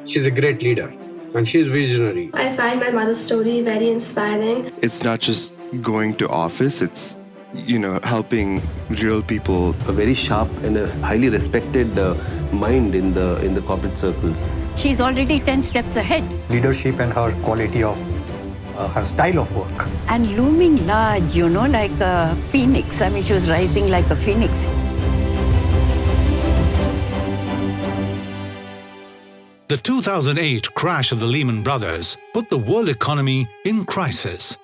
She's a great leader and she's visionary. I find my mother's story very inspiring. It's not just going to office, it's helping real people. A very sharp and a highly respected mind in the corporate circles. She's already 10 steps ahead. Leadership and her quality of her style of work. And looming large, like a phoenix. I mean, she was rising like a phoenix. The 2008 crash of the Lehman Brothers put the world economy in crisis.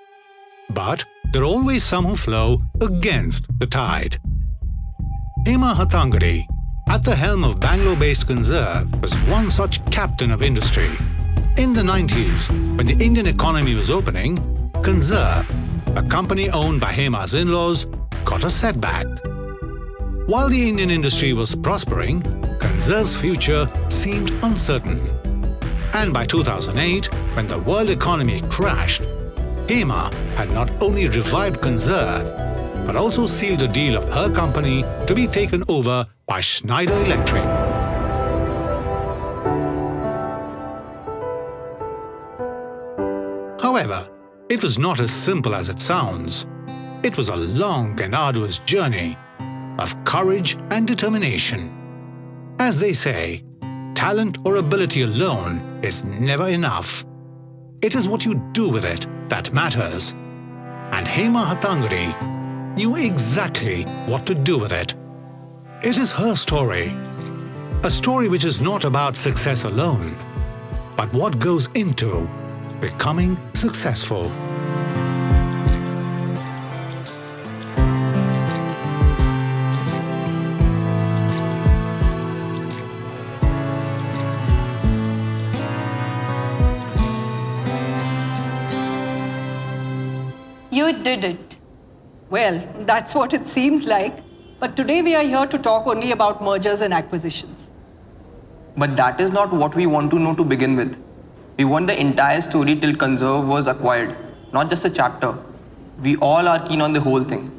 But there are always some who flow against the tide. Hema Hattangadi, at the helm of Bangalore-based Conzerv, was one such captain of industry. In the 90s, when the Indian economy was opening, Conzerv, a company owned by Hema's in-laws, got a setback. While the Indian industry was prospering, Conzerv's future seemed uncertain. And by 2008, when the world economy crashed, Hema had not only revived Conzerv, but also sealed a deal of her company to be taken over by Schneider Electric. However, it was not as simple as it sounds. It was a long and arduous journey of courage and determination. As they say, talent or ability alone is never enough. It is what you do with it that matters. And Hema Hattangadi knew exactly what to do with it. It is her story. A story which is not about success alone, but what goes into becoming successful. You did it. Well, that's what it seems like. But today we are here to talk only about mergers and acquisitions. But that is not what we want to know to begin with. We want the entire story till Conzerv was acquired, not just a chapter. We all are keen on the whole thing.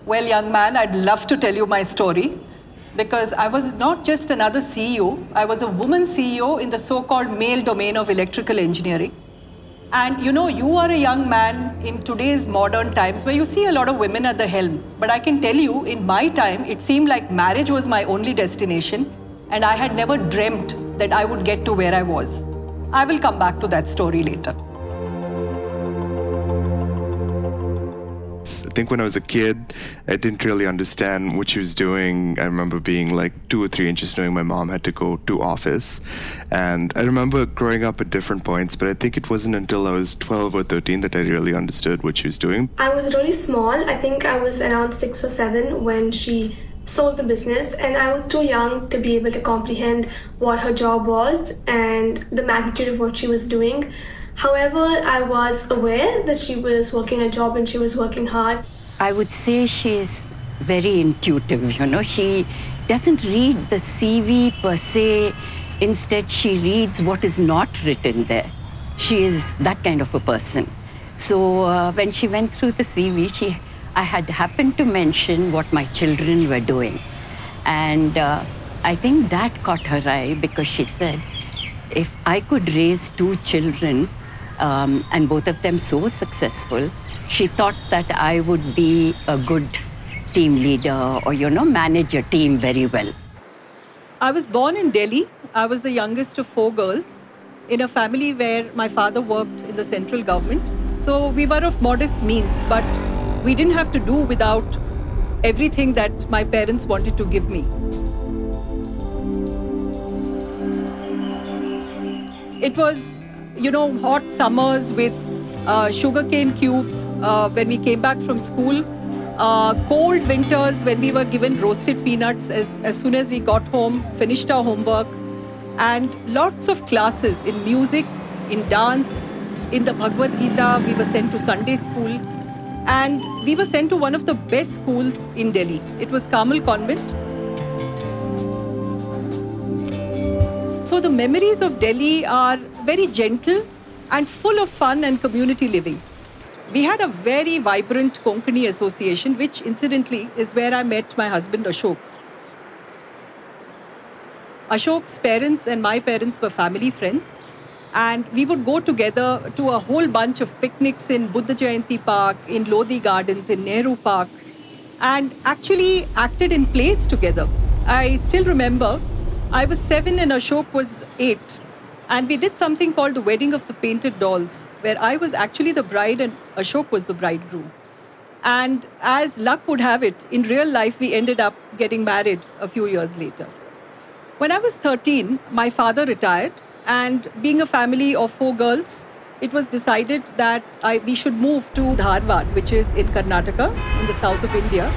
Well, young man, I'd love to tell you my story because I was not just another CEO. I was a woman CEO in the so-called male domain of electrical engineering. And you are a young man in today's modern times where you see a lot of women at the helm. But I can tell you, in my time, it seemed like marriage was my only destination, and I had never dreamt that I would get to where I was. I will come back to that story later. I think when I was a kid, I didn't really understand what she was doing. I remember being like 2 or 3 inches, knowing my mom had to go to office. And I remember growing up at different points, but I think it wasn't until I was 12 or 13 that I really understood what she was doing. I was really small. I think I was around 6 or 7 when she sold the business, and I was too young to be able to comprehend what her job was and the magnitude of what she was doing. However, I was aware that she was working a job and she was working hard. I would say she's very intuitive, She doesn't read the CV per se. Instead, she reads what is not written there. She is that kind of a person. So when she went through the CV, I had happened to mention what my children were doing. And I think that caught her eye because she said, if I could raise 2 children and both of them so successful, she thought that I would be a good team leader or, manage a team very well. I was born in Delhi. I was the youngest of 4 girls in a family where my father worked in the central government. So we were of modest means, but we didn't have to do without everything that my parents wanted to give me. It was, hot summers with sugarcane cubes when we came back from school. Cold winters when we were given roasted peanuts as soon as we got home, finished our homework. And lots of classes in music, in dance, in the Bhagavad Gita. We were sent to Sunday school. And we were sent to one of the best schools in Delhi. It was Carmel Convent. So the memories of Delhi are very gentle and full of fun and community living. We had a very vibrant Konkani association, which incidentally is where I met my husband Ashok. Ashok's parents and my parents were family friends. And we would go together to a whole bunch of picnics in Buddha Jayanti Park, in Lodi Gardens, in Nehru Park, and actually acted in plays together. I still remember I was 7 and Ashok was 8. And we did something called the Wedding of the Painted Dolls, where I was actually the bride and Ashok was the bridegroom. And as luck would have it, in real life, we ended up getting married a few years later. When I was 13, my father retired. And being a family of 4 girls, it was decided that we should move to Dharwad, which is in Karnataka, in the south of India.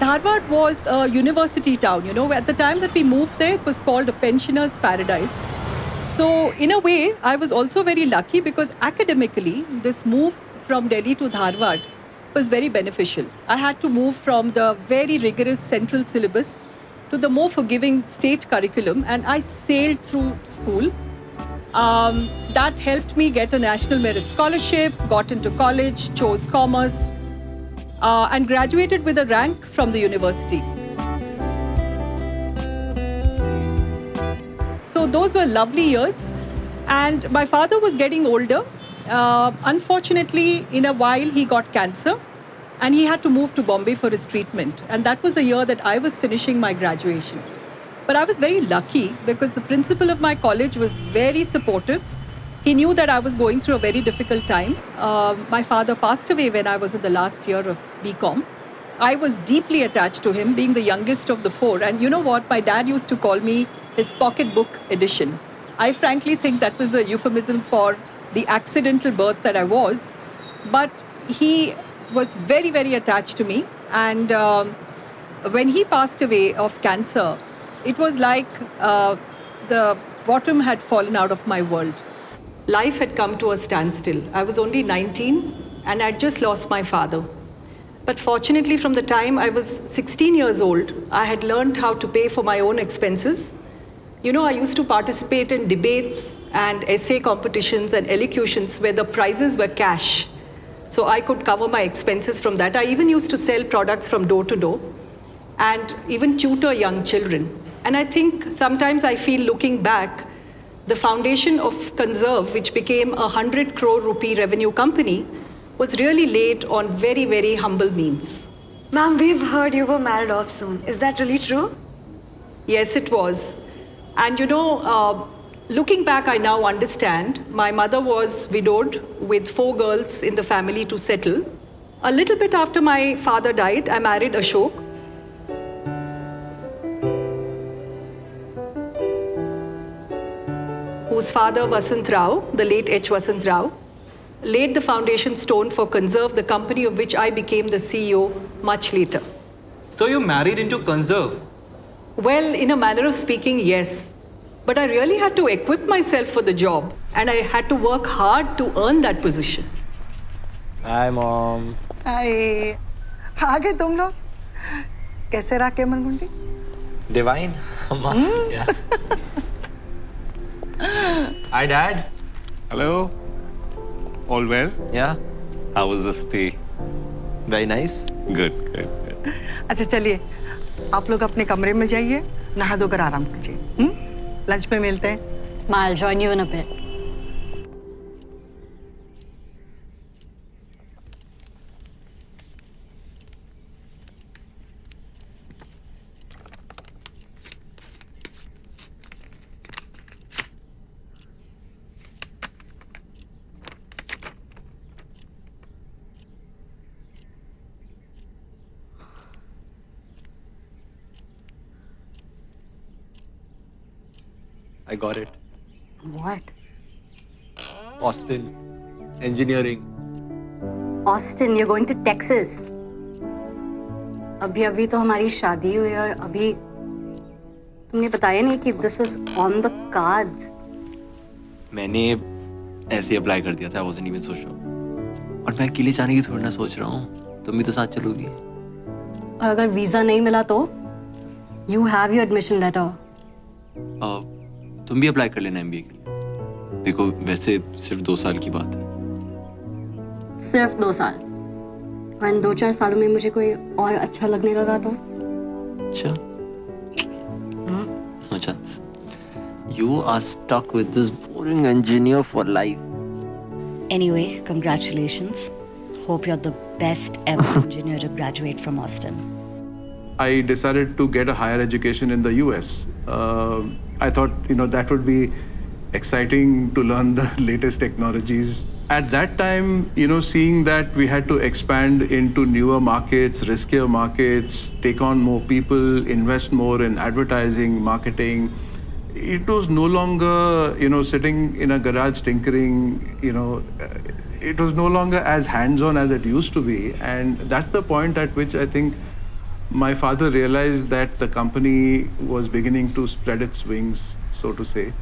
Dharwad was a university town, At the time that we moved there, it was called a pensioner's paradise. So in a way, I was also very lucky because academically, this move from Delhi to Dharwad was very beneficial. I had to move from the very rigorous central syllabus to the more forgiving state curriculum, and I sailed through school. That helped me get a National Merit Scholarship, got into college, chose commerce, and graduated with a rank from the university. So those were lovely years. And my father was getting older. Unfortunately, in a while, he got cancer and he had to move to Bombay for his treatment. And that was the year that I was finishing my graduation. But I was very lucky because the principal of my college was very supportive. He knew that I was going through a very difficult time. My father passed away when I was in the last year of BCom. I was deeply attached to him, being the youngest of the 4. And you know what? My dad used to call me his pocketbook edition. I frankly think that was a euphemism for the accidental birth that I was. But he was very, very attached to me. And when he passed away of cancer, it was like the bottom had fallen out of my world. Life had come to a standstill. I was only 19 and I'd just lost my father. But fortunately, from the time I was 16 years old, I had learned how to pay for my own expenses. I used to participate in debates and essay competitions and elocutions where the prizes were cash. So I could cover my expenses from that. I even used to sell products from door to door and even tutor young children. And I think sometimes I feel, looking back, the foundation of Conzerv, which became a 100 crore rupee revenue company, was really laid on very, very humble means. Ma'am, we've heard you were married off soon. Is that really true? Yes, it was. And looking back, I now understand. My mother was widowed with 4 girls in the family to settle. A little bit after my father died, I married Ashok. Whose father, Vasant Rao, the late H. Vasant Rao, laid the foundation stone for Conzerv, the company of which I became the CEO much later. So you married into Conzerv? Well, in a manner of speaking, yes. But I really had to equip myself for the job, and I had to work hard to earn that position. Hi, Mom. Hi. आ गए तुम लोग? कैसे रहा केमन गुंडी? Divine. Yeah. Hi, Dad. Hello. All well? Yeah. How was the stay? Very nice. Good, good, good. अच्छा चलिए, आप लोग अपने कमरे में जाइए, नहा धोकर आराम कीजिए. लंच में मिलते हैं. I'll join you in a bit. I got it. What? Austin, engineering. Austin, you're going to Texas. अभी तो हमारी शादी हुई और अभी तुमने बताया नहीं कि this was on the cards. मैंने ऐसे ही अप्लाई कर दिया था. I wasn't even so sure. और मैं अकेले जाने की थोड़ी ना सोच रहा हूँ. तुम भी तो साथ चलोगी. और अगर वीजा नहीं मिला तो you have your admission letter. तुम भी अप्लाई कर लेना MBA के लिए. देखो वैसे सिर्फ 2 साल की बात है. सिर्फ 2 साल. और इन 2-4 सालों में मुझे कोई और अच्छा लगने लगा तो? अच्छा. No chance. You are stuck with this boring engineer for life. Anyway, congratulations. Hope you're the best ever engineer to graduate from Austin. I decided to get a higher education in the US. I thought, that would be exciting to learn the latest technologies. At that time, seeing that we had to expand into newer markets, riskier markets, take on more people, invest more in advertising, marketing, it was no longer, sitting in a garage tinkering, it was no longer as hands-on as it used to be. And that's the point at which I think my father realized that the company was beginning to spread its wings, so to say.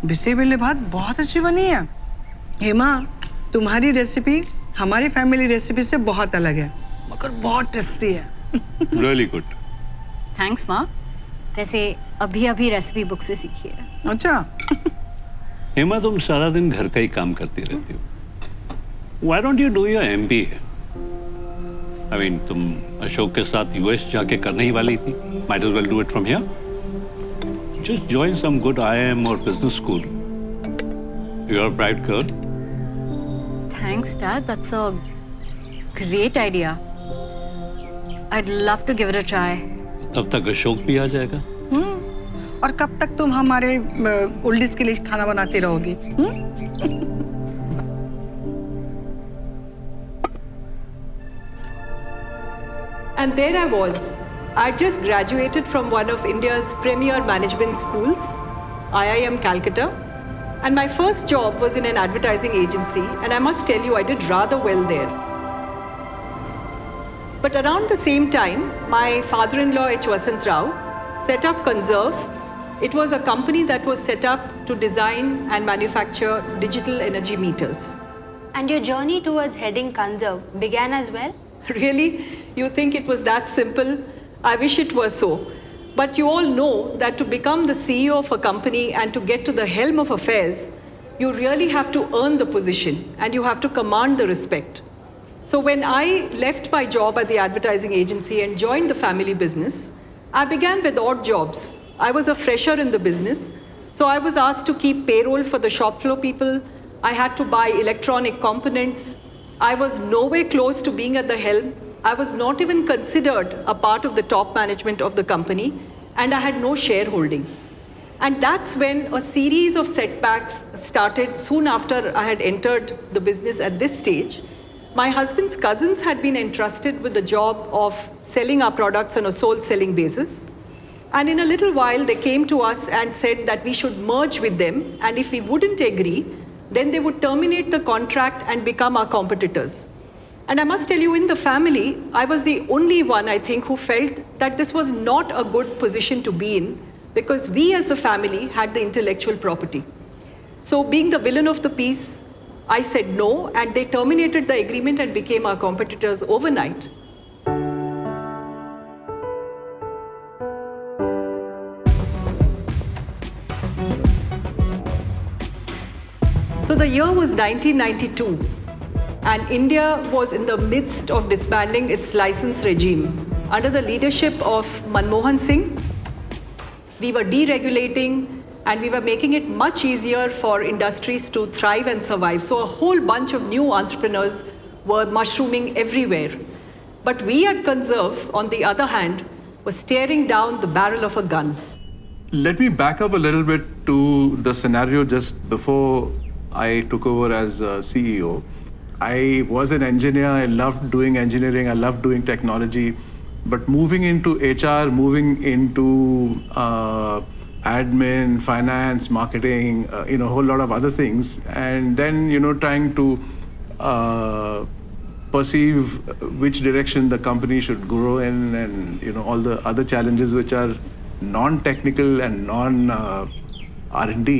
बिसे बेले भात बहुत अच्छी बनी है. हेमा, तुम्हारी recipe हमारी family recipe से बहुत अलग है, मगर बहुत टेस्टी है. Really good. Thanks, माँ. वैसे अभी रेसिपी बुक से सीखी है. अच्छा. हेमा, तुम सारा दिन घर का ही काम करती रहती हो. Why don't you do your MBA? I mean, तुम अशोक के साथ US जाके करने ही वाली थी. Might as well do it from here. Just join some good IIM or business school. You're a bright girl. Thanks, Dad. That's a great idea. I'd love to give it a try. तब तक अशोक भी आ जाएगा. और कब तक तुम हमारे oldies के लिए खाना बनाती रहोगी? And there I was. I just graduated from one of India's premier management schools, IIM Calcutta. And my first job was in an advertising agency. And I must tell you, I did rather well there. But around the same time, my father-in-law, H. Vasant Rao, set up Conzerv. It was a company that was set up to design and manufacture digital energy meters. And your journey towards heading Conzerv began as well? Really? You think it was that simple? I wish it were so. But you all know that to become the CEO of a company and to get to the helm of affairs, you really have to earn the position and you have to command the respect. So when I left my job at the advertising agency and joined the family business, I began with odd jobs. I was a fresher in the business, so I was asked to keep payroll for the shop floor people. I had to buy electronic components. I was nowhere close to being at the helm. I was not even considered a part of the top management of the company, and I had no shareholding. And that's when a series of setbacks started soon after I had entered the business at this stage. My husband's cousins had been entrusted with the job of selling our products on a sole selling basis. And in a little while, they came to us and said that we should merge with them, and if we wouldn't agree, then they would terminate the contract and become our competitors. And I must tell you, in the family, I was the only one, I think, who felt that this was not a good position to be in, because we as the family had the intellectual property. So being the villain of the piece, I said no, and they terminated the agreement and became our competitors overnight. So the year was 1992, and India was in the midst of disbanding its license regime. Under the leadership of Manmohan Singh, we were deregulating and we were making it much easier for industries to thrive and survive. So a whole bunch of new entrepreneurs were mushrooming everywhere. But we at Conzerv, on the other hand, were staring down the barrel of a gun. Let me back up a little bit to the scenario just before I took over as CEO. I was an engineer, I loved doing engineering, I loved doing technology, but moving into HR, moving into admin, finance, marketing, a whole lot of other things. And then, trying to perceive which direction the company should grow in, and, all the other challenges which are non-technical and non-R&D.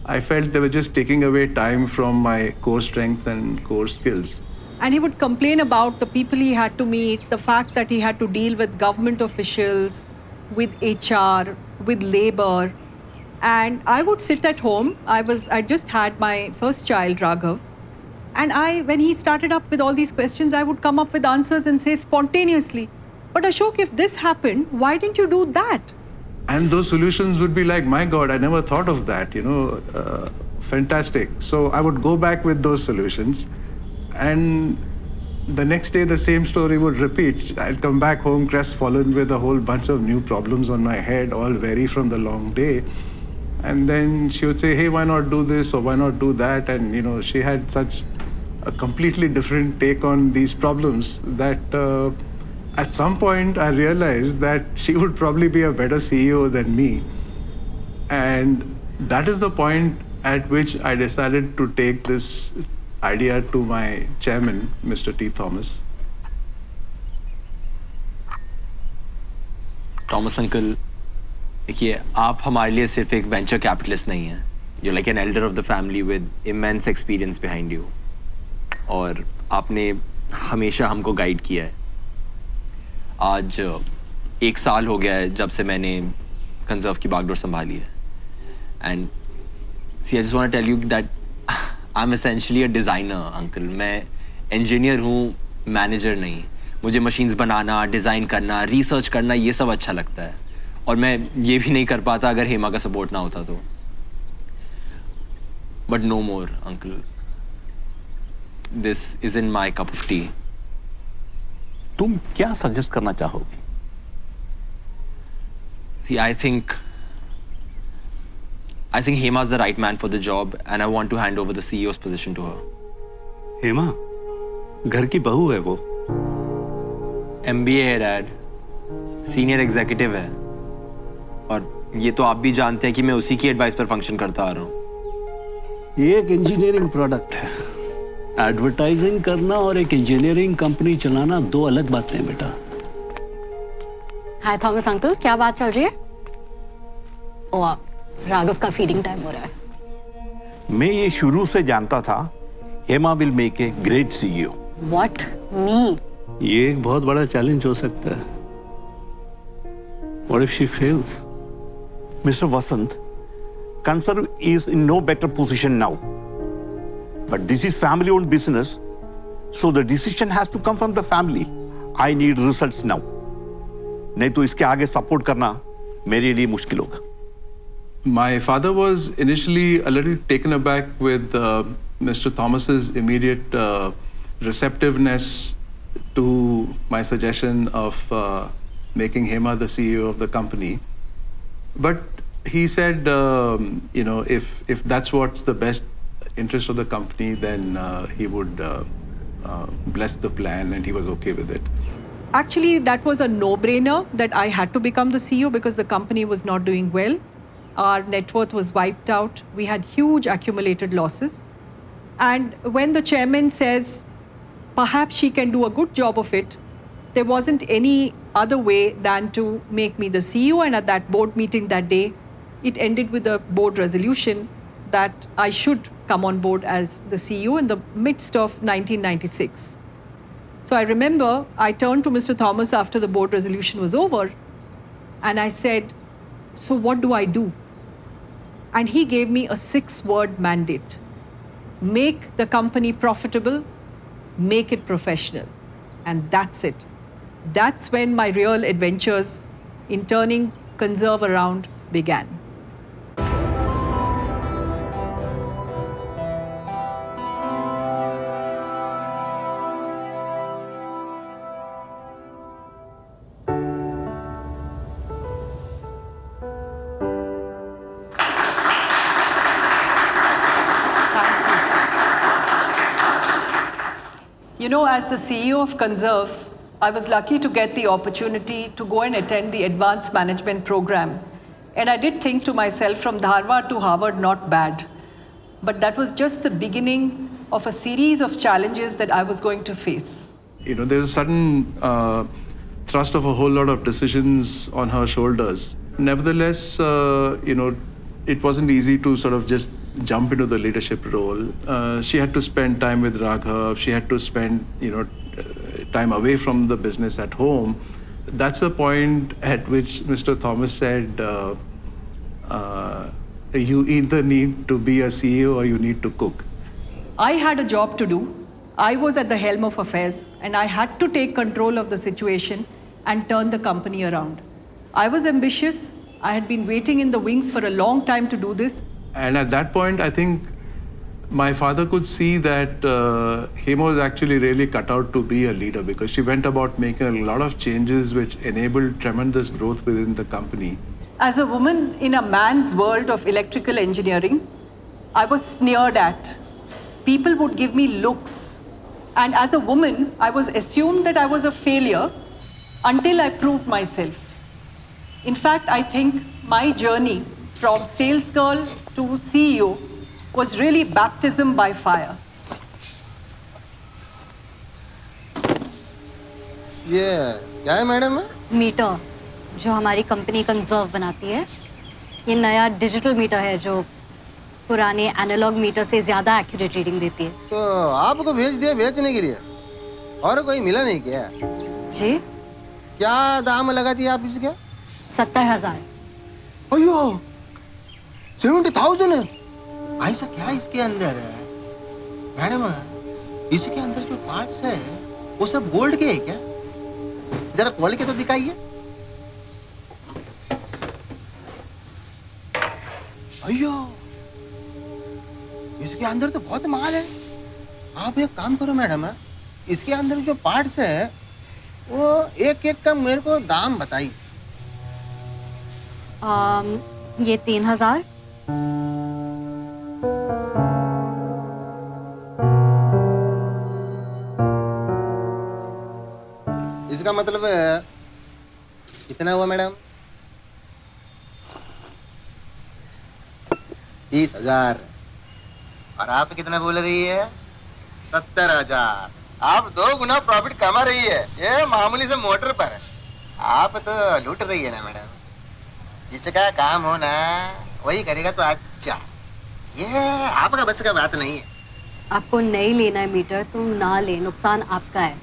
I felt they were just taking away time from my core strength and core skills. And he would complain about the people he had to meet, the fact that he had to deal with government officials, with HR, with labor. And I would sit at home. I just had my first child, Raghav. And when he started up with all these questions, I would come up with answers and say spontaneously, but Ashok, if this happened, why didn't you do that? And those solutions would be like, my God, I never thought of that, fantastic. So I would go back with those solutions, and the next day the same story would repeat. I'd come back home crestfallen with a whole bunch of new problems on my head, all vary from the long day. And then she would say, hey, why not do this or why not do that? And, she had such a completely different take on these problems that at some point I realized that she would probably be a better CEO than me. And that is the point at which I decided to take this idea to my chairman, Mr. T. Thomas. Thomas uncle, देखिए आप हमारे लिए सिर्फ एक venture capitalist नहीं हैं. You're like an elder of the family with immense experience behind you. और आपने हमेशा हमको गाइड किया है. आज 1 साल हो गया है जब से मैंने कंजर्व की बागडोर संभाली है. And see, I just want to tell you that I'm essentially a designer, uncle. मैं engineer हूँ, manager नहीं. मुझे machines बनाना, design करना, research करना, ये सब अच्छा लगता है. और मैं ये भी नहीं कर पाता अगर हेमा का support ना होता तो. But no more, uncle. This isn't my cup of tea. तुम क्या suggest करना चाहोगे? See, I think Hema's the right man for the job, and I want to hand over the CEO's position to her. Hema, घर की बहू है वो. MBA है डैड, सीनियर एग्जीक्यूटिव है, और ये तो आप भी जानते हैं कि मैं उसी की एडवाइस पर फंक्शन करता आ रहा हूँ. ये एक इंजीनियरिंग प्रोडक्ट है. एडवर्टाइजिंग करना और एक इंजीनियरिंग कंपनी चलाना दो अलग बातें हैं बेटा. हाय थॉमस अंकल, क्या बात चल रही है? ओ, राघव का फीडिंग टाइम हो रहा है. मैं ये शुरू से जानता था Hema will make a great CEO. What me? ये एक बहुत बड़ा चैलेंज हो सकता है. What if she fails? Mister Vasant, Conzerv is in no better position now. But this is family-owned business, so the decision has to come from the family. I need results now. नहीं तो इसके आगे support करना मेरे लिए मुश्किल होगा. My father was initially a little taken aback with Mr. Thomas's immediate receptiveness to my suggestion of making Hema the CEO of the company. But he said, if that's what's the best interest of the company, then he would bless the plan, and he was okay with it. Actually, that was a no-brainer that I had to become the CEO because the company was not doing well. Our net worth was wiped out. We had huge accumulated losses. And when the chairman says, perhaps she can do a good job of it, there wasn't any other way than to make me the CEO. And at that board meeting that day, it ended with a board resolution that I should come on board as the CEO in the midst of 1996. So I remember I turned to Mr. Thomas after the board resolution was over, and I said, so what do I do? And he gave me a 6-word mandate. Make the company profitable, make it professional. And that's it. That's when my real adventures in turning Conzerv around began. You know, as the CEO of Conzerv, I was lucky to get the opportunity to go and attend the advanced management program And I did think to myself, from Dharwad to Harvard, not bad. But that was just the beginning of a series of challenges that I was going to face. There's a sudden thrust of a whole lot of decisions on her shoulders. Nevertheless, it wasn't easy to sort of just jump into the leadership role. She had to spend time with Raghav. She had to spend, time away from the business at home. That's the point at which Mr. Thomas said, you either need to be a CEO or you need to cook. I had a job to do. I was at the helm of affairs, and I had to take control of the situation and turn the company around. I was ambitious. I had been waiting in the wings for a long time to do this. And at that point, I think my father could see that Hema was actually really cut out to be a leader, because she went about making a lot of changes which enabled tremendous growth within the company. As a woman in a man's world of electrical engineering, I was sneered at. People would give me looks. And as a woman, I was assumed that I was a failure until I proved myself. In fact, I think my journey from sales girl to CEO was really baptism by fire. ये क्या है madam? Metre जो हमारी company conserve बनाती है, ये नया digital meter है जो पुराने एनालॉग मीटर से ज़्यादा एक्यूरेट रीडिंग देती है। तो आपको भेज दिया बेचने के लिए, और कोई मिला नहीं क्या? जी? क्या दाम लगाती है आप इसके? 70,000। अयो, 70,000 है? ऐसा क्या इसके अंदर है? मैडम, इसके अंदर जो पार्ट्स है, वो सब गोल्ड के है क्या? जरा खोल के तो दिखाइए। अयो, इसके अंदर तो बहुत माल है। आप एक काम करो मैडम, इसके अंदर जो पार्ट्स है वो एक एक का मेरे को दाम बताइए। ये 3,000। इसका मतलब कितना हुआ मैडम? 30,000। और आप कितना बोल रही है? 70,000। आप 2 गुना प्रॉफिट कमा रही है, ये मामूली से मोटर पर। आप तो लूट रही है ना मैडम। जिसका काम हो ना वही करेगा तो अच्छा, ये आपका बस का बात नहीं है। आपको नहीं लेना है मीटर तो ना ले, नुकसान आपका है।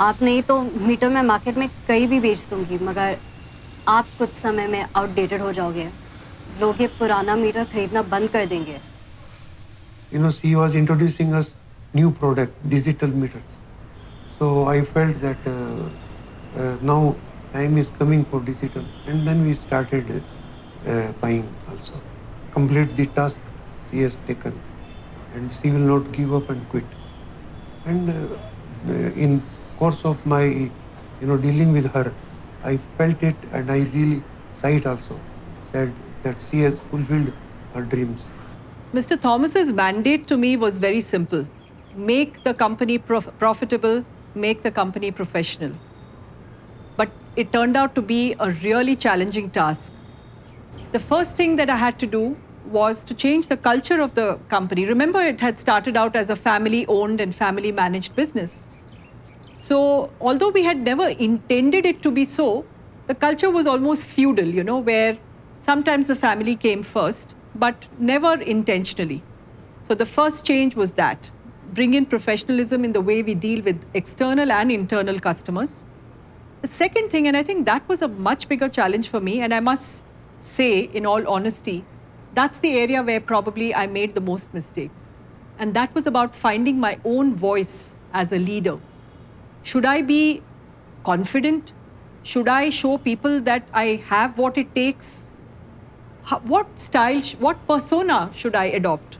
आप नहीं तो मीटर मैं मार्केट में कहीं भी बेच दूंगी, मगर आप कुछ समय में आउटडेटेड हो जाओगे। लोग ये पुराना मीटर खरीदना बंद कर देंगे। She was introducing us new product, digital meters. So I felt that now time is coming for digital, and then we started buying also. Complete the task she has taken, and she will not give up and quit. And in course of my dealing with her, I felt it, and I really sighed also, said that she has fulfilled her dreams. Mr. Thomas's mandate to me was very simple. Make the company profitable, make the company professional. But it turned out to be a really challenging task. The first thing that I had to do was to change the culture of the company. Remember, it had started out as a family-owned and family-managed business. So, although we had never intended it to be so, the culture was almost feudal, where sometimes the family came first, but never intentionally. So the first change was that. Bring in professionalism in the way we deal with external and internal customers. The second thing, and I think that was a much bigger challenge for me, and I must say, in all honesty, that's the area where probably I made the most mistakes. And that was about finding my own voice as a leader. Should I be confident? Should I show people that I have what it takes? What style, what persona should I adopt?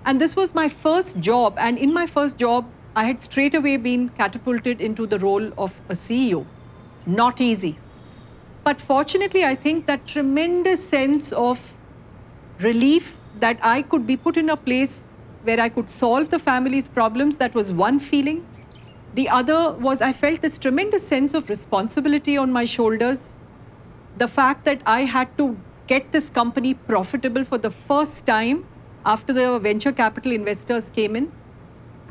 And this was my first job. And in my first job, I had straight away been catapulted into the role of a CEO. Not easy. But fortunately, I think that tremendous sense of relief that I could be put in a place where I could solve the family's problems, that was one feeling. The other was I felt this tremendous sense of responsibility on my shoulders. The fact that I had to get this company profitable for the first time after the venture capital investors came in.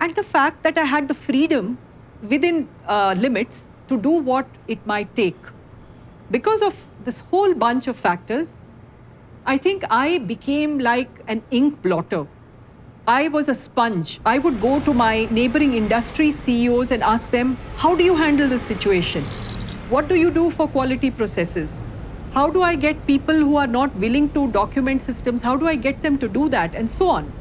And the fact that I had the freedom within limits to do what it might take. Because of this whole bunch of factors, I think I became like an ink blotter. I was a sponge. I would go to my neighboring industry CEOs and ask them, how do you handle this situation? What do you do for quality processes? How do I get people who are not willing to document systems? How do I get them to do that? And so on.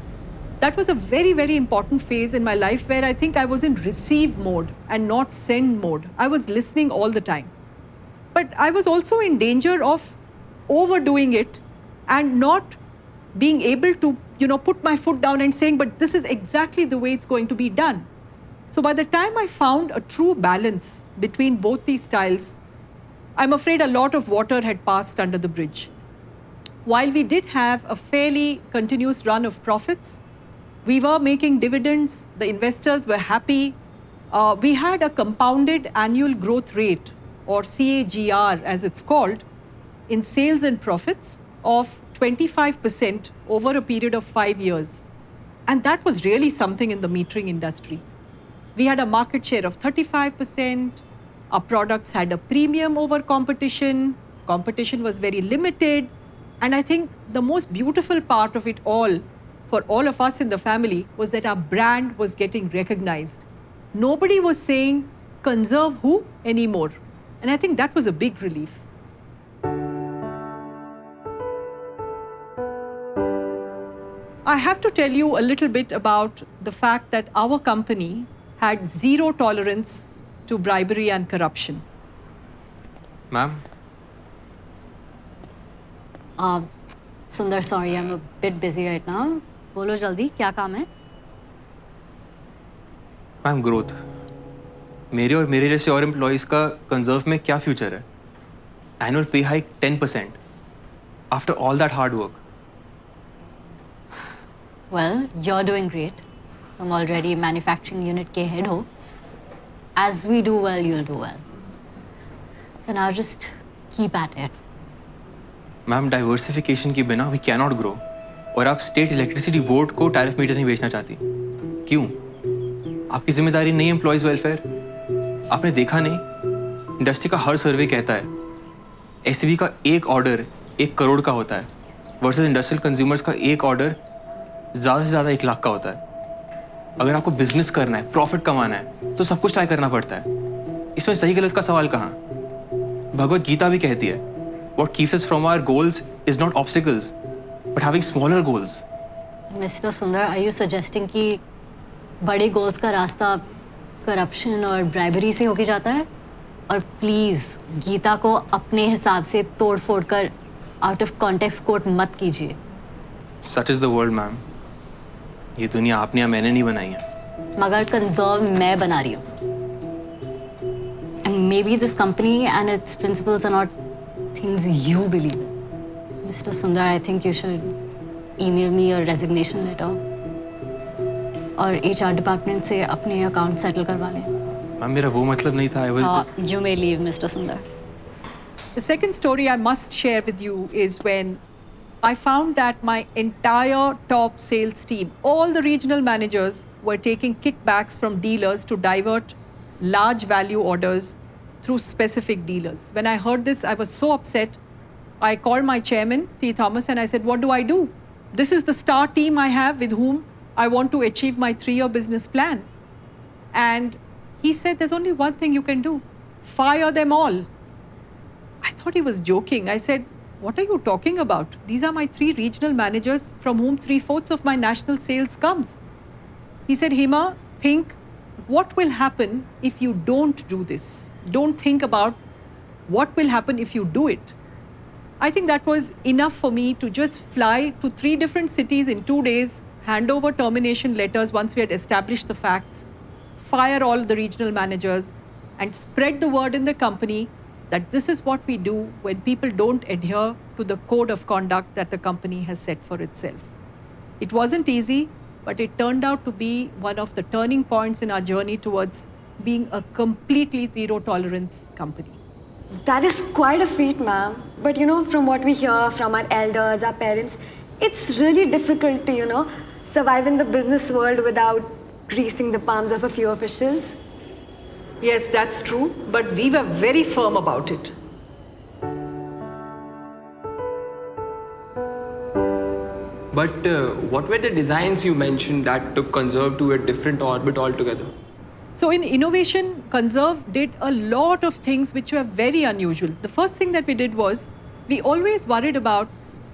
That was a very, very important phase in my life where I think I was in receive mode and not send mode. I was listening all the time. But I was also in danger of overdoing it and not being able to, put my foot down and saying, but this is exactly the way it's going to be done. So by the time I found a true balance between both these styles, I'm afraid a lot of water had passed under the bridge. While we did have a fairly continuous run of profits, we were making dividends, the investors were happy. We had a compounded annual growth rate, or CAGR as it's called, in sales and profits of 25% over a period of 5 years. And that was really something in the metering industry. We had a market share of 35%. Our products had a premium over competition. Competition was very limited. And I think the most beautiful part of it all, for all of us in the family, was that our brand was getting recognized. Nobody was saying, Conzerv who anymore. And I think that was a big relief. I have to tell you a little bit about the fact that our company had zero tolerance to bribery and corruption. Ma'am? Sundar, sorry, I'm a bit busy right now. Bolo jaldi, kya kaam hai? Ma'am, growth. मेरे और मेरे जैसे और employees का conserve में क्या future है? Annual पे hike 10% after all that hard work. Well, you're doing great. तुम already manufacturing unit के head हो. As we do well, you'll do well. So now just keep at it. Ma'am, diversification के बिना we cannot grow. और आप state electricity board को tariff metre नहीं बेचना चाहती. क्यों? आपकी जिम्मेदारी नहीं एम्प्लॉइज वेलफेयर. आपने देखा नहीं, इंडस्ट्री का हर सर्वे कहता है एसवी का एक ऑर्डर 1 करोड़ का होता है वर्सेस इंडस्ट्रियल कंज्यूमर्स का एक ऑर्डर ज़्यादा से ज़्यादा 1 लाख का होता है. अगर आपको बिजनेस करना है, प्रॉफिट कमाना है, तो सब कुछ ट्राई करना पड़ता है. इसमें सही गलत का सवाल कहाँ? भगवत गीता भी कहती है, what keeps us from our goals is not obstacles, but having smaller goals. Mr. Sundar, are you suggesting कि बड़े गोल्स का रास्ता करप्शन और ब्राइबरी से होके जाता है? और प्लीज़ गीता को अपने हिसाब से तोड़ फोड़ कर आउट ऑफ कॉन्टेक्स्ट कोट मत कीजिए. Such is the world, ma'am. ये दुनिया आपने या मैंने नहीं बनाई है. मगर कंजर्व मैं बना रही हूँ. And maybe this company and its principles are not things you believe in. Mr. Sundar, I think you should email me your resignation letter. और HR डिपार्टमेंट से अपने अकाउंट सेटल करवा लें. मैम, मेरा वो मतलब नहीं था. I was just... You may leave, Mr. Sundar. The second story I must share with you is when I found that my entire top sales team, all the regional managers, were taking kickbacks from dealers to divert large value orders through specific dealers. When I heard this, I was so upset. I called my chairman, T. Thomas, and I said, what do I do? This is the star team I have with whom I want to achieve my 3-year business plan. And he said, there's only one thing you can do. Fire them all. I thought he was joking. I said, what are you talking about? These are my 3 regional managers from whom 3/4 of my national sales comes. He said, Hema, think what will happen if you don't do this. Don't think about what will happen if you do it. I think that was enough for me to just fly to 3 different cities in 2 days, hand over termination letters once we had established the facts, fire all the regional managers, and spread the word in the company that this is what we do when people don't adhere to the code of conduct that the company has set for itself. It wasn't easy, but it turned out to be one of the turning points in our journey towards being a completely zero tolerance company. That is quite a feat, ma'am. But from what we hear from our elders, our parents, it's really difficult to, survive in the business world without greasing the palms of a few officials. Yes, that's true, but we were very firm about it. But what were the designs you mentioned that took Conzerv to a different orbit altogether? So in innovation, Conzerv did a lot of things which were very unusual. The first thing that we did was, we always worried about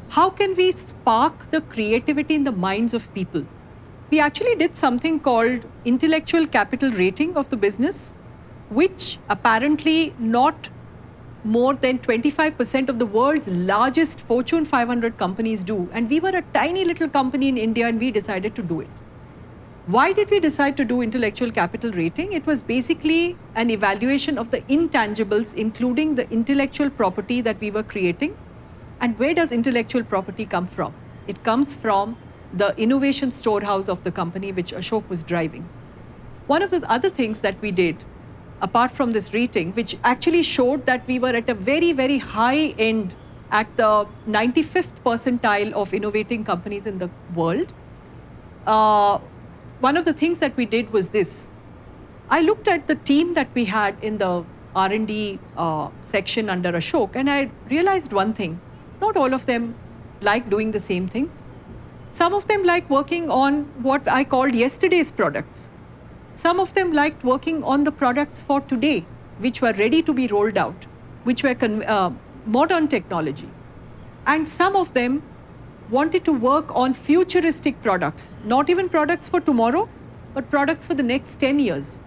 how can we spark the creativity in the minds of people. We actually did something called intellectual capital rating of the business, which apparently not more than 25% of the world's largest Fortune 500 companies do. And we were a tiny little company in India and we decided to do it. Why did we decide to do intellectual capital rating? It was basically an evaluation of the intangibles, including the intellectual property that we were creating. And where does intellectual property come from? It comes from the innovation storehouse of the company which Ashok was driving. One of the other things that we did, apart from this rating, which actually showed that we were at a very, very high end at the 95th percentile of innovating companies in the world. One of the things that we did was this. I looked at the team that we had in the R&D section under Ashok, and I realized one thing. Not all of them like doing the same things. Some of them like working on what I called yesterday's products. Some of them liked working on the products for today, which were ready to be rolled out, which were modern technology. And some of them wanted to work on futuristic products, not even products for tomorrow, but products for the next 10 years.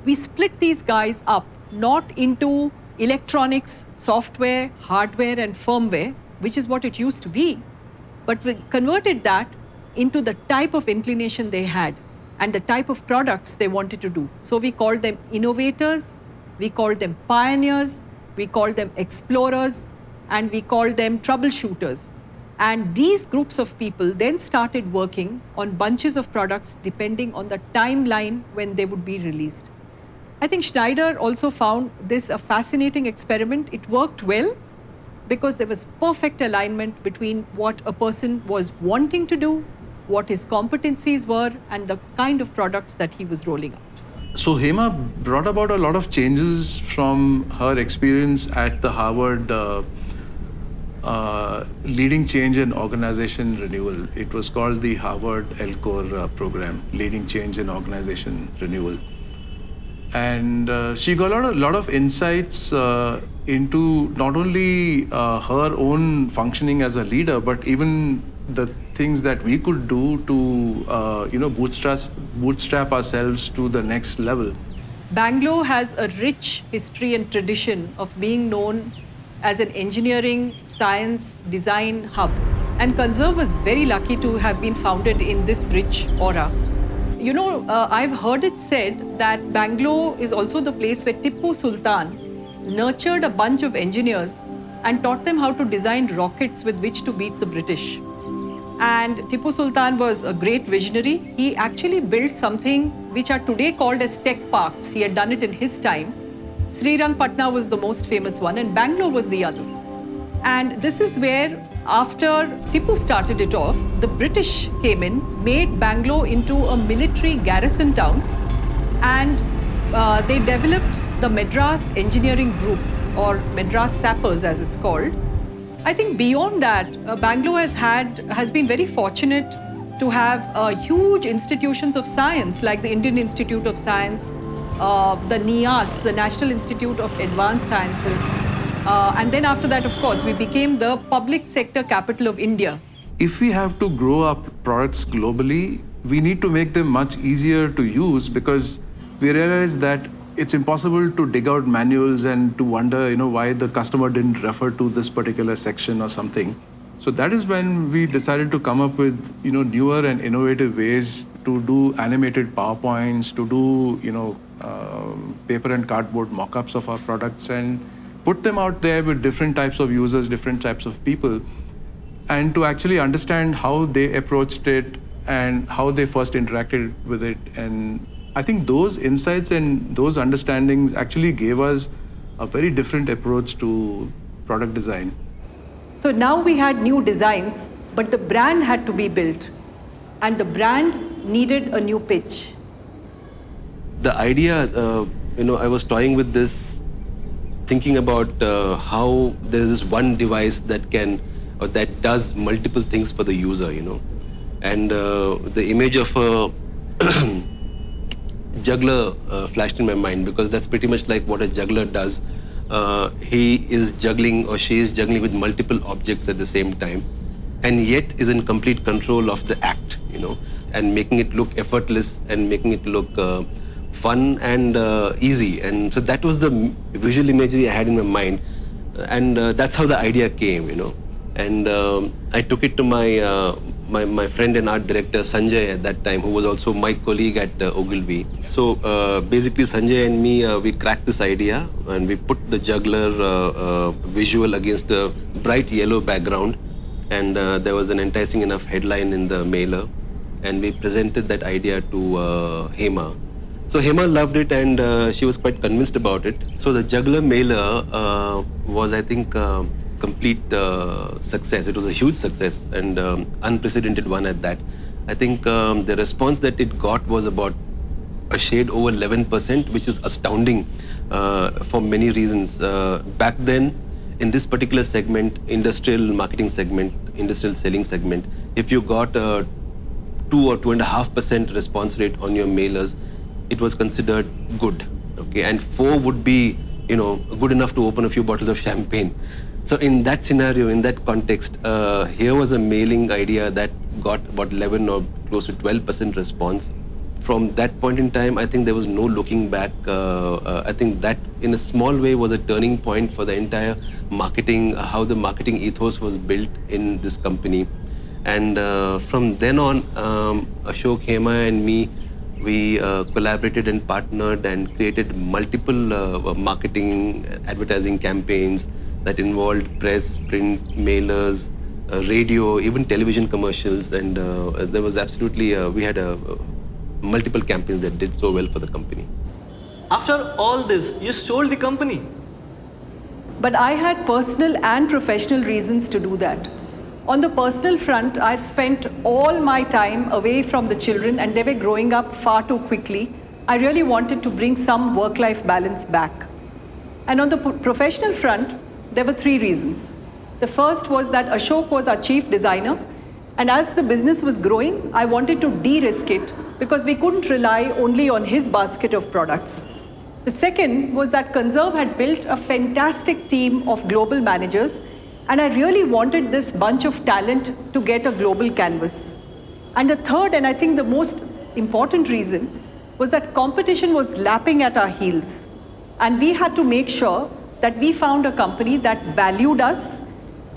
We split these guys up, not into electronics, software, hardware, and firmware, which is what it used to be, but we converted that into the type of inclination they had and the type of products they wanted to do. So we called them innovators, we called them pioneers, we called them explorers, and we called them troubleshooters. And these groups of people then started working on bunches of products depending on the timeline when they would be released. I think Schneider also found this a fascinating experiment. It worked well because there was perfect alignment between what a person was wanting to do, what his competencies were, and the kind of products that he was rolling out. So Hema brought about a lot of changes from her experience at the Harvard Leading Change in Organization Renewal. It was called the Harvard LCORE program, Leading Change in Organization Renewal. And she got a lot of insights into not only her own functioning as a leader, but even the things that we could do to bootstrap ourselves to the next level. Bangalore has a rich history and tradition of being known as an engineering, science, design hub. And Conzerv was very lucky to have been founded in this rich aura. I've heard it said that Bangalore is also the place where Tipu Sultan nurtured a bunch of engineers and taught them how to design rockets with which to beat the British. And Tipu Sultan was a great visionary. He actually built something which are today called as tech parks. He had done it in his time. Srirangpatna was the most famous one and Bangalore was the other. And this is where, after Tipu started it off, the British came in, made Bangalore into a military garrison town, and they developed the Madras Engineering Group, or Madras Sappers as it's called. I think beyond that, Bangalore has been very fortunate to have huge institutions of science like the Indian Institute of Science, the NIAS, the National Institute of Advanced Sciences. And then after that, of course, we became the public sector capital of India. If we have to grow up products globally, we need to make them much easier to use, because we realize that it's impossible to dig out manuals and to wonder, why the customer didn't refer to this particular section or something. So that is when we decided to come up with, newer and innovative ways to do animated PowerPoints, to do, paper and cardboard mock-ups of our products and put them out there with different types of users, different types of people, and to actually understand how they approached it and how they first interacted with it. And I think those insights and those understandings actually gave us a very different approach to product design. So now we had new designs, but the brand had to be built. And the brand needed a new pitch. The idea, I was toying with this, thinking about how there is this one device that can, or that does multiple things for the user, And the image of a juggler flashed in my mind, because that's pretty much like what a juggler does. He is juggling, or she is juggling with multiple objects at the same time, and yet is in complete control of the act, and making it look effortless and making it look fun and easy. And so that was the visual imagery I had in my mind, and that's how the idea came, And I took it to my friend and art director Sanjay at that time, who was also my colleague at Ogilvy. So basically Sanjay and me, we cracked this idea, and we put the juggler visual against a bright yellow background, and there was an enticing enough headline in the mailer, and we presented that idea to Hema. So Hema loved it, and she was quite convinced about it. So the juggler mailer was, I think, complete success. It was a huge success, and unprecedented one at that. I think the response that it got was about a shade over 11%, which is astounding for many reasons. Back then, in this particular segment, industrial marketing segment, industrial selling segment, if you got a 2 or 2.5% response rate on your mailers, it was considered good. Okay, and 4 would be, good enough to open a few bottles of champagne. So in that scenario, in that context, here was a mailing idea that got about 11 or close to 12% response. From that point in time, I think there was no looking back. I think that in a small way was a turning point for the entire marketing, how the marketing ethos was built in this company. And from then on, Ashok, Hema and me, we collaborated and partnered and created multiple marketing, advertising campaigns that involved press, print, mailers, radio, even television commercials. And there was absolutely, we had multiple campaigns that did so well for the company. After all this, you sold the company. But I had personal and professional reasons to do that. On the personal front, I had spent all my time away from the children, and they were growing up far too quickly. I really wanted to bring some work-life balance back. And on the professional front, there were 3 reasons. The first was that Ashok was our chief designer, and as the business was growing, I wanted to de-risk it because we couldn't rely only on his basket of products. The second was that Conzerv had built a fantastic team of global managers, and I really wanted this bunch of talent to get a global canvas. And the third, and I think the most important reason, was that competition was lapping at our heels. And we had to make sure that we found a company that valued us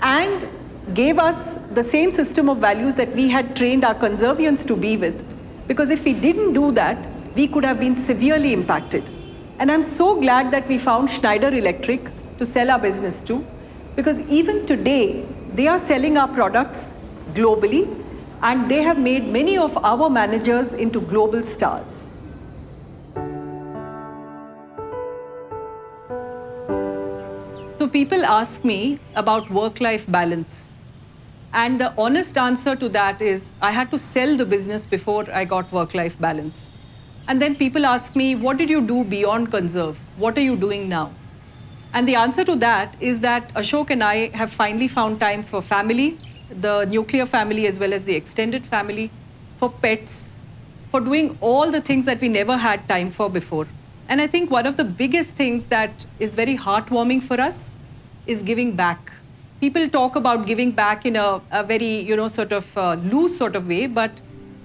and gave us the same system of values that we had trained our Conzervians to be with. Because if we didn't do that, we could have been severely impacted. And I'm so glad that we found Schneider Electric to sell our business to, because even today, they are selling our products globally, and they have made many of our managers into global stars. So people ask me about work-life balance. And the honest answer to that is I had to sell the business before I got work-life balance. And then people ask me, what did you do beyond Conzerv? What are you doing now? And the answer to that is that Ashok and I have finally found time for family, the nuclear family as well as the extended family, for pets, for doing all the things that we never had time for before. And I think one of the biggest things that is very heartwarming for us is giving back. People talk about giving back in a very, sort of loose sort of way, but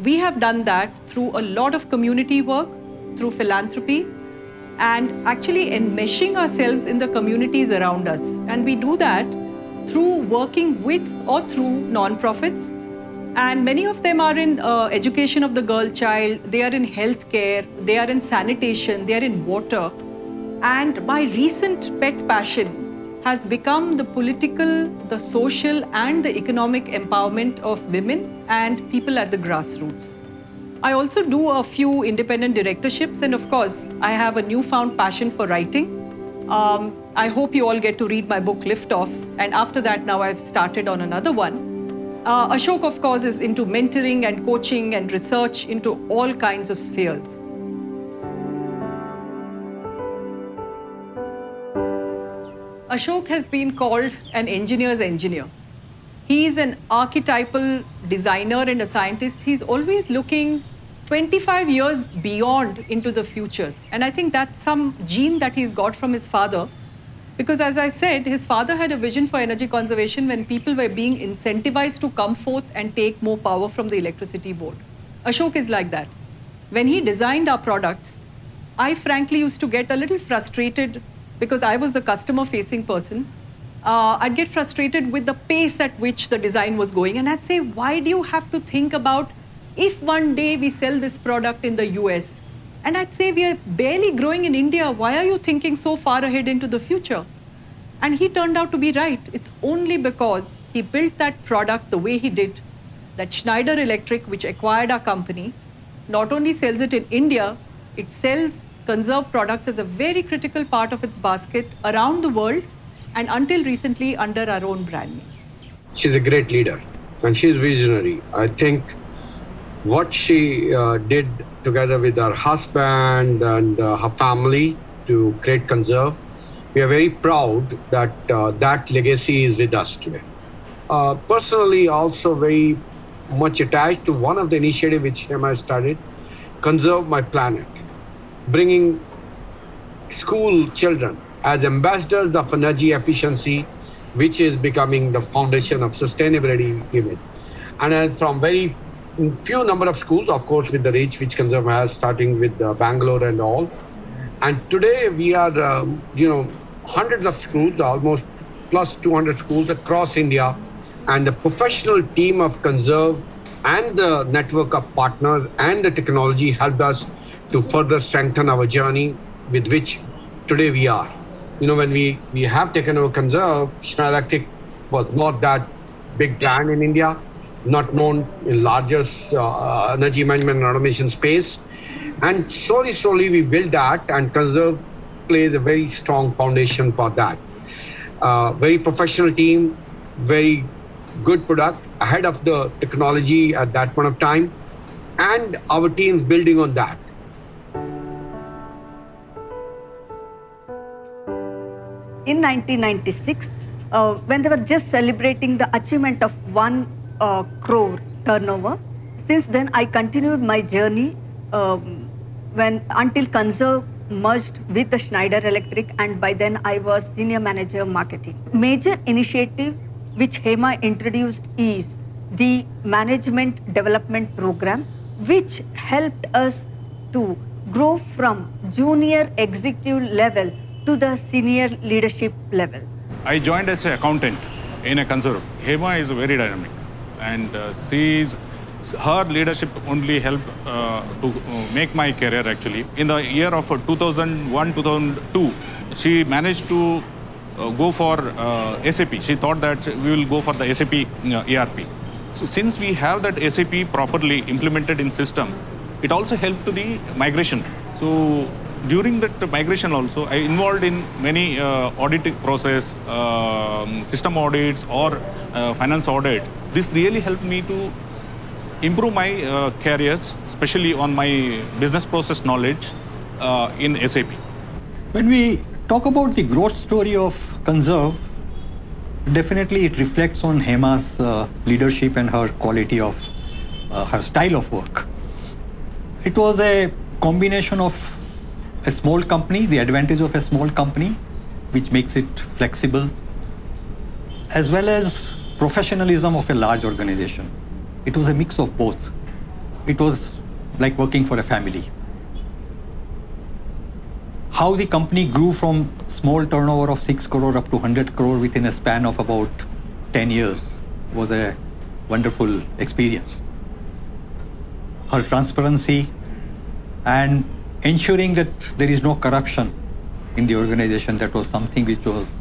we have done that through a lot of community work, through philanthropy, and actually enmeshing ourselves in the communities around us. And we do that through working with or through non-profits. And many of them are in education of the girl child, they are in healthcare, they are in sanitation, they are in water. And my recent pet passion has become the political, the social, and the economic empowerment of women and people at the grassroots. I also do a few independent directorships, and of course, I have a newfound passion for writing. I hope you all get to read my book Lift Off, and after that now I've started on another one. Ashok, of course, is into mentoring and coaching and research into all kinds of spheres. Ashok has been called an engineer's engineer. He is an archetypal designer and a scientist. He's always looking 25 years beyond into the future. And I think that's some gene that he's got from his father. Because as I said, his father had a vision for energy conservation when people were being incentivized to come forth and take more power from the electricity board. Ashok is like that. When he designed our products, I frankly used to get a little frustrated because I was the customer-facing person. I'd get frustrated with the pace at which the design was going. And I'd say, why do you have to think about if one day we sell this product in the US? And I'd say, we are barely growing in India. Why are you thinking so far ahead into the future? And he turned out to be right. It's only because he built that product the way he did, that Schneider Electric, which acquired our company, not only sells it in India, it sells Conzerv products as a very critical part of its basket around the world, and until recently under our own brand name. She's a great leader and she's visionary. I think what she did together with her husband and her family to create Conzerv, we are very proud that that legacy is with us today. Personally, also very much attached to one of the initiatives which Hema started, Conzerv My Planet, bringing school children as ambassadors of energy efficiency, which is becoming the foundation of sustainability even. And from very few number of schools, of course, with the reach which Conzerv has, starting with Bangalore and all. And today we are, hundreds of schools, almost plus 200 schools across India. And the professional team of Conzerv and the network of partners and the technology helped us to further strengthen our journey with which today we are. When we have taken over Conzerv, Schneider Electric was not that big brand in India, not known in largest energy management and automation space. And slowly we built that, and Conzerv plays a very strong foundation for that. Very professional team, very good product, ahead of the technology at that point of time, and our team's building on that. In 1996, when they were just celebrating the achievement of 1 crore turnover, since then I continued my journey until Conzerv merged with the Schneider Electric, and by then I was senior manager marketing. Major initiative which Hema introduced is the management development program, which helped us to grow from junior executive level to the senior leadership level. I joined as an accountant in a Conzerv. Hema is very dynamic, and her leadership only helped to make my career actually. In the year of 2001-2002, she managed to go for SAP. She thought that we will go for the SAP ERP. So since we have that SAP properly implemented in system, it also helped to the migration. So during that migration also, I involved in many auditing process, system audits or finance audit. This really helped me to improve my careers, especially on my business process knowledge in SAP. When we talk about the growth story of Conzerv, definitely it reflects on Hema's leadership and her quality of her style of work. It was a combination of a small company, the advantage of a small company, which makes it flexible, as well as professionalism of a large organization. It was a mix of both. It was like working for a family. How the company grew from small turnover of 6 crore up to 100 crore within a span of about 10 years was a wonderful experience. Her transparency and ensuring that there is no corruption in the organization, that was something which was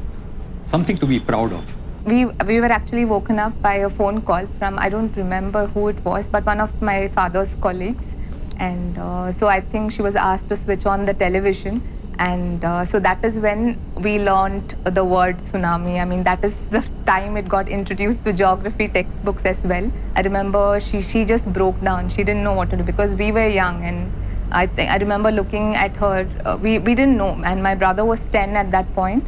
something to be proud of. We were actually woken up by a phone call from, I don't remember who it was, but one of my father's colleagues. And so I think she was asked to switch on the television. And so that is when we learned the word tsunami. I mean, that is the time it got introduced to geography textbooks as well. I remember she just broke down. She didn't know what to do because we were young, and I remember looking at her. We didn't know, and my brother was 10 at that point.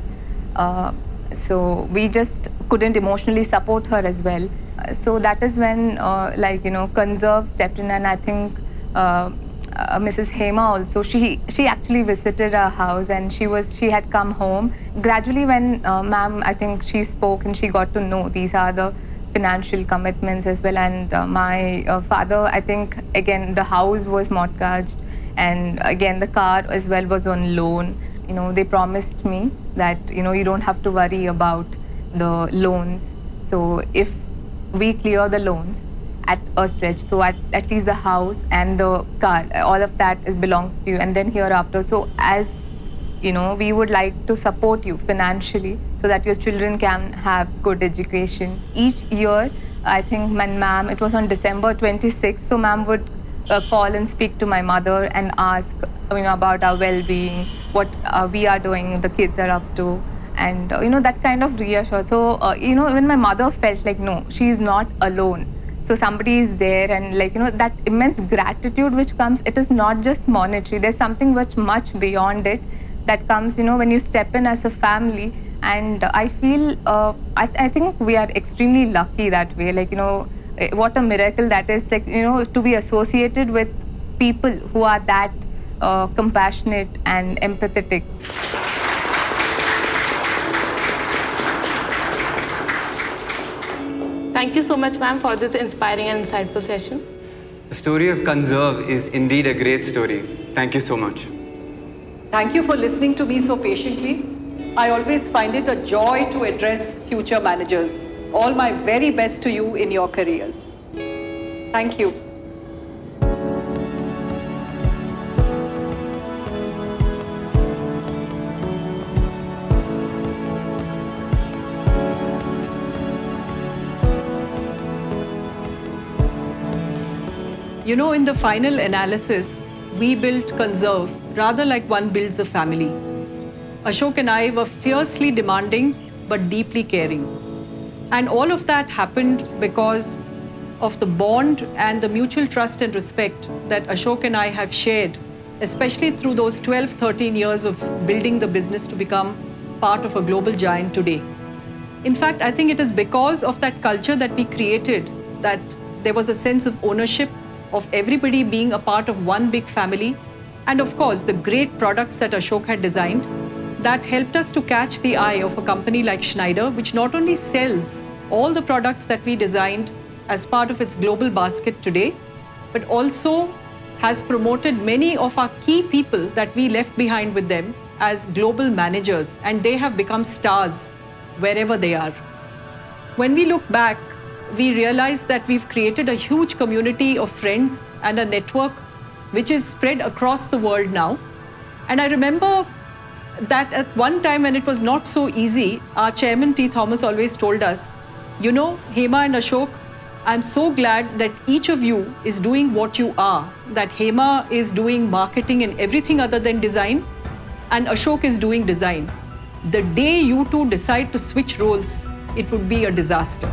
So we just couldn't emotionally support her as well. So that is when, Conzerv stepped in, and I think Mrs. Hema also, she actually visited our house, and she had come home. Gradually when ma'am, I think she spoke and she got to know these are the financial commitments as well. And my father, I think, again, the house was mortgaged, and again, the car as well was on loan. They promised me that, you don't have to worry about the loans. So if we clear the loans at a stretch, so at least the house and the car, all of that belongs to you, and then hereafter. So as we would like to support you financially so that your children can have good education. Each year, I think ma'am, it was on December 26th, so ma'am would call and speak to my mother and ask about our well-being, what we are doing, the kids are up to, and that kind of reassured. So even my mother felt like, no, she is not alone. So somebody is there, and that immense gratitude which comes, it is not just monetary. There's something much beyond it that comes, when you step in as a family. And I feel, I think we are extremely lucky that way. What a miracle that is, to be associated with people who are that compassionate and empathetic. Thank you so much, ma'am, for this inspiring and insightful session. The story of Conzerv is indeed a great story. Thank you so much. Thank you for listening to me so patiently. I always find it a joy to address future managers. All my very best to you in your careers. Thank you. In the final analysis, we built Conzerv rather like one builds a family. Ashok and I were fiercely demanding but deeply caring. And all of that happened because of the bond and the mutual trust and respect that Ashok and I have shared, especially through those 12, 13 years of building the business to become part of a global giant today. In fact, I think it is because of that culture that we created that there was a sense of ownership, of everybody being a part of one big family, and of course the great products that Ashok had designed that helped us to catch the eye of a company like Schneider, which not only sells all the products that we designed as part of its global basket today, but also has promoted many of our key people that we left behind with them as global managers, and they have become stars wherever they are. When we look back, we realize that we've created a huge community of friends and a network which is spread across the world now. And I remember that at one time when it was not so easy, our chairman T. Thomas always told us, Hema and Ashok, I'm so glad that each of you is doing what you are, that Hema is doing marketing and everything other than design, and Ashok is doing design. The day you two decide to switch roles, it would be a disaster.